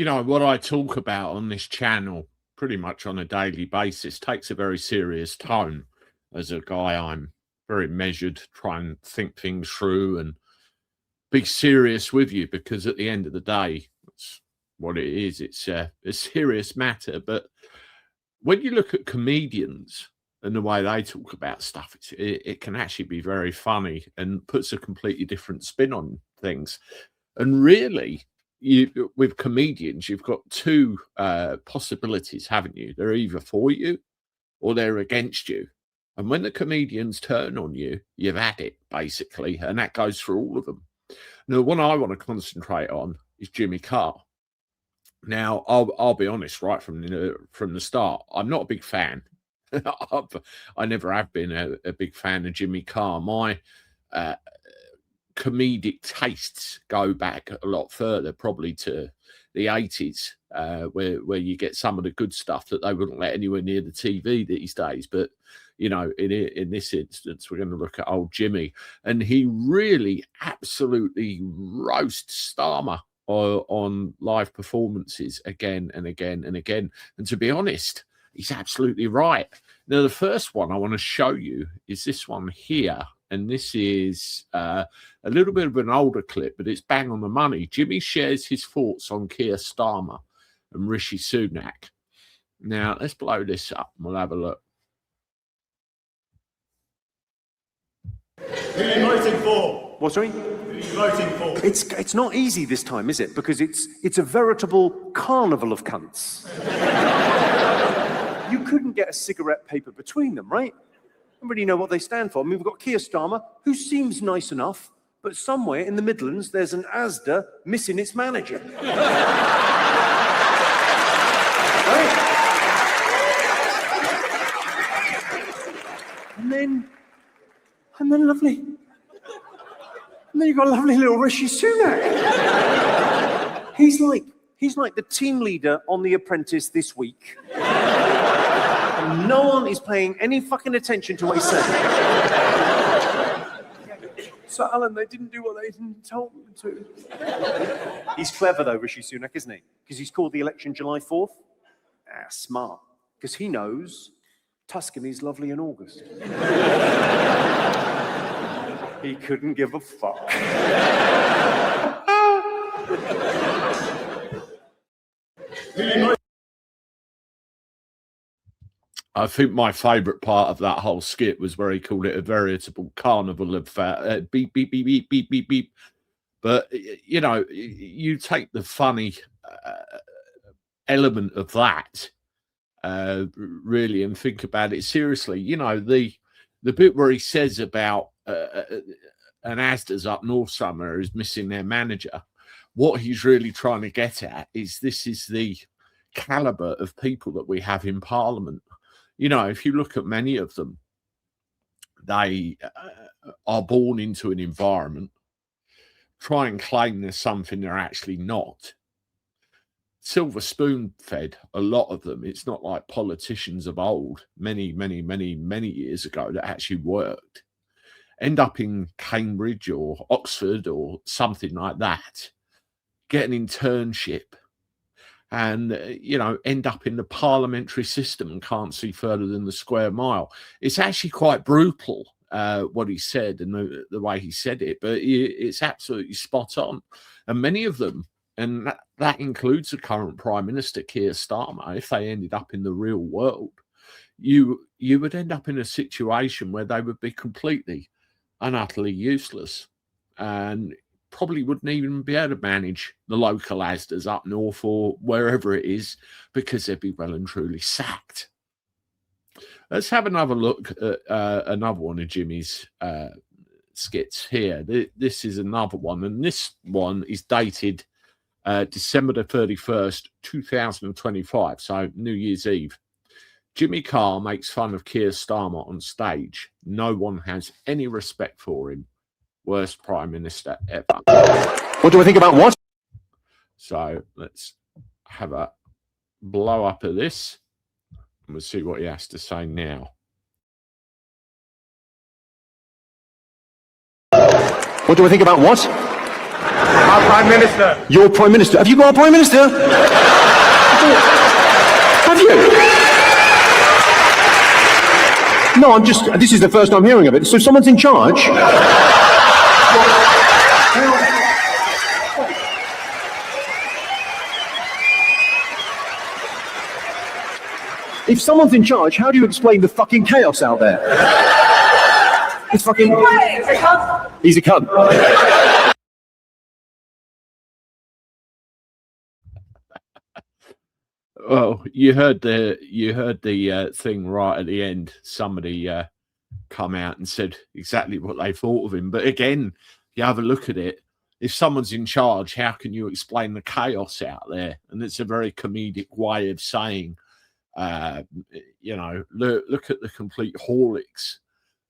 what I talk about on this channel pretty much on a daily basis takes a very serious tone. As a guy, I'm very measured, try and think things through and be serious with you, because at the end of the day, that's what it is. It's a serious matter. But when you look at comedians and the way they talk about stuff, it can actually be very funny and puts a completely different spin on things. And really, with comedians, you've got two possibilities, haven't you? They're either for you or they're against you. And when the comedians turn on you, you've had it, basically. And that goes for all of them. Now, the one I want to concentrate on is Jimmy Carr. Now, I'll be honest, right from the start, I'm not a big fan. I never have been a big fan of Jimmy Carr. My comedic tastes go back a lot further, probably to the 80s, where you get some of the good stuff that they wouldn't let anywhere near the TV these days. But in this instance, we're going to look at old Jimmy, and he really absolutely roasts Starmer on live performances again and again and again. And to be honest, he's absolutely right. Now, the first one I want to show you is this one here. And this is a little bit of an older clip, but it's bang on the money. Jimmy shares his thoughts on Keir Starmer and Rishi Sunak. Now, let's blow this up and we'll have a look. Who are you voting for? What, sorry? Who are you voting for? It's not easy this time, is it? Because it's a veritable carnival of cunts. You couldn't get a cigarette paper between them, right? I don't really know what they stand for. I mean, we've got Keir Starmer, who seems nice enough, but somewhere in the Midlands, there's an Asda missing its manager. Right? And then lovely. And then you've got lovely little Rishi Sunak. He's like the team leader on The Apprentice this week. And no one is paying any fucking attention to what he's saying. So, Alan, they didn't do what they told them to. He's clever, though, Rishi Sunak, isn't he? Because he's called the election July 4th. Ah, smart. Because he knows Tuscany's lovely in August. He couldn't give a fuck. I think my favourite part of that whole skit was where he called it a veritable carnival of beep, beep, beep, beep, beep, beep, beep. But, you take the funny element of that, really, and think about it seriously. The bit where he says about an Asda's up north somewhere is missing their manager. What he's really trying to get at is this is the calibre of people that we have in Parliament. If you look at many of them, they are born into an environment, try and claim there's something they're actually not. Silver spoon fed, a lot of them. It's not like politicians of old, many, many, many, many years ago, that actually worked. End up in Cambridge or Oxford or something like that, get an internship, and end up in the parliamentary system and can't see further than the square mile. It's actually quite brutal, what he said and the way he said it, but it's absolutely spot on. And many of them, and that includes the current Prime Minister, Keir Starmer, if they ended up in the real world, you would end up in a situation where they would be completely and utterly useless, and probably wouldn't even be able to manage the local Asda's up north or wherever it is, because they'd be well and truly sacked. Let's have another look at another one of Jimmy's skits here. This is another one, and this one is dated December the 31st, 2025, so New Year's Eve. Jimmy Carr makes fun of Keir Starmer on stage. No one has any respect for him. Worst Prime Minister ever. What do I think about what? So let's have a blow up of this, and we'll see what he has to say now. What do I think about what? Our Prime Minister. Your Prime Minister? Have you got a Prime Minister? Have you? No, this is the first I'm hearing of it. So someone's in charge? If someone's in charge, how do you explain the fucking chaos out there? It's fucking... He's a cunt. Well, you heard the thing right at the end. Somebody come out and said exactly what they thought of him. But again, you have a look at it. If someone's in charge, how can you explain the chaos out there? And it's a very comedic way of saying, you know, look at the complete holics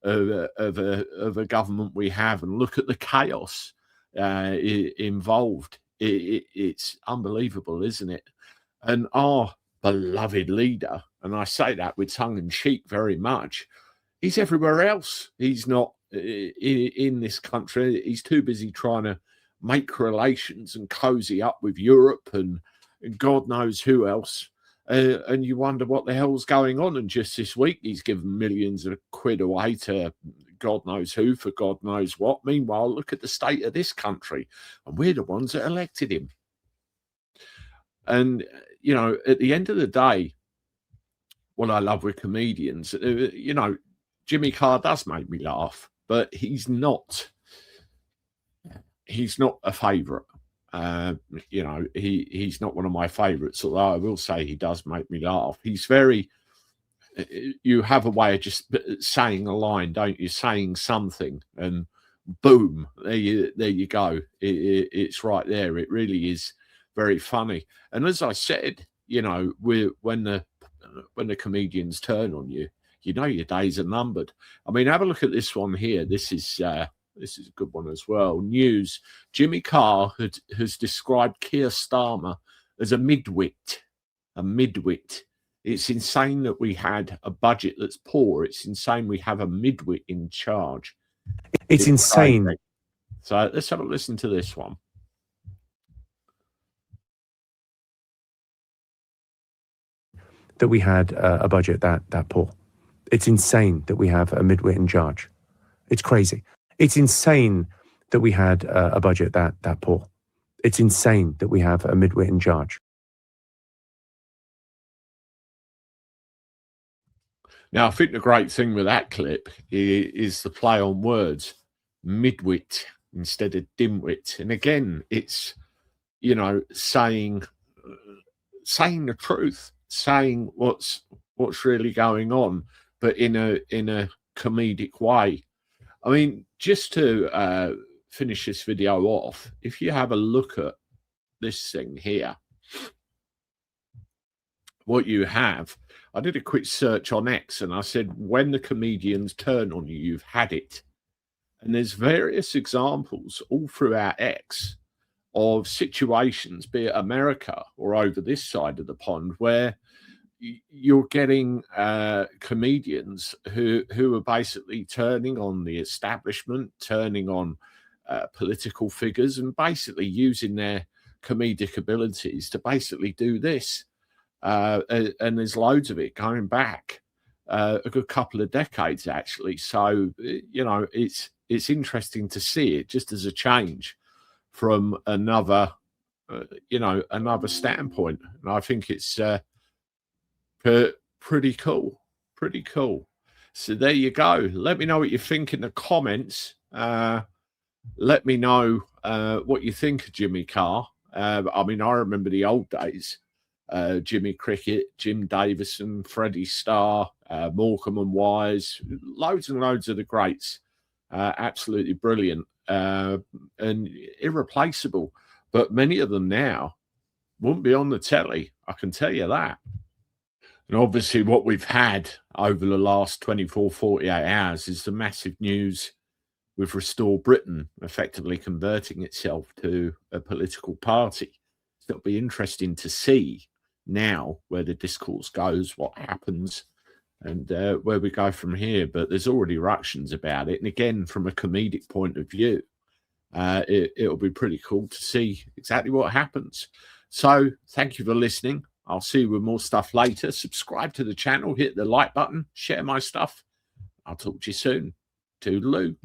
of a government we have, and look at the chaos involved. It's unbelievable, isn't it? And our beloved leader, and I say that with tongue in cheek very much, he's everywhere else. He's not in this country. He's too busy trying to make relations and cozy up with Europe and God knows who else. And you wonder what the hell's going on. And just this week, he's given millions of quid away to God knows who for God knows what. Meanwhile, look at the state of this country. And we're the ones that elected him. And, you know, at the end of the day, what I love with comedians, you know, Jimmy Carr does make me laugh, but he's not a favourite. You know, he's not one of my favourites, although I will say he does make me laugh. He's very, you have a way of just saying a line, don't you? Saying something and boom, there you go. It's right there. It really is very funny. And as I said, you know, when the comedians turn on you, you know your days are numbered. I mean, have a look at this one here. This is a good one as well. News. Jimmy Carr has described Keir Starmer as a midwit. A midwit. It's insane that we had a budget that's poor. It's insane we have a midwit in charge. It's insane. Crazy. So let's have a listen to this one. That we had a budget that poor. It's insane that we have a midwit in charge. It's crazy. It's insane that we had a budget that poor. It's insane that we have a midwit in charge. Now, I think the great thing with that clip is the play on words, midwit instead of dimwit. And again, it's, you know, saying the truth, saying what's really going on, but in a comedic way. I mean, just to finish this video off, if you have a look at this thing here, what you have, I did a quick search on X and I said, when the comedians turn on you, you've had it. And there's various examples all throughout X of situations, be it America or over this side of the pond, where you're getting comedians who are basically turning on the establishment, turning on political figures, and basically using their comedic abilities to basically do this. And there's loads of it going back a good couple of decades, actually. So, you know, it's interesting to see it just as a change from another, you know, another standpoint. And I think it's pretty cool. Pretty cool. So there you go. Let me know what you think in the comments. Let me know what you think of Jimmy Carr. I mean, I remember the old days. Jimmy Cricket, Jim Davison, Freddie Starr, Morecambe and Wise, loads and loads of the greats. Absolutely brilliant and irreplaceable. But many of them now wouldn't be on the telly, I can tell you that. And obviously what we've had over the last 24, 48 hours is the massive news with Restore Britain effectively converting itself to a political party. So it'll be interesting to see now where the discourse goes, what happens, and where we go from here. But there's already ructions about it. And again, from a comedic point of view, It'll be pretty cool to see exactly what happens. So thank you for listening. I'll see you with more stuff later. Subscribe to the channel, hit the like button, share my stuff. I'll talk to you soon. Toodaloo.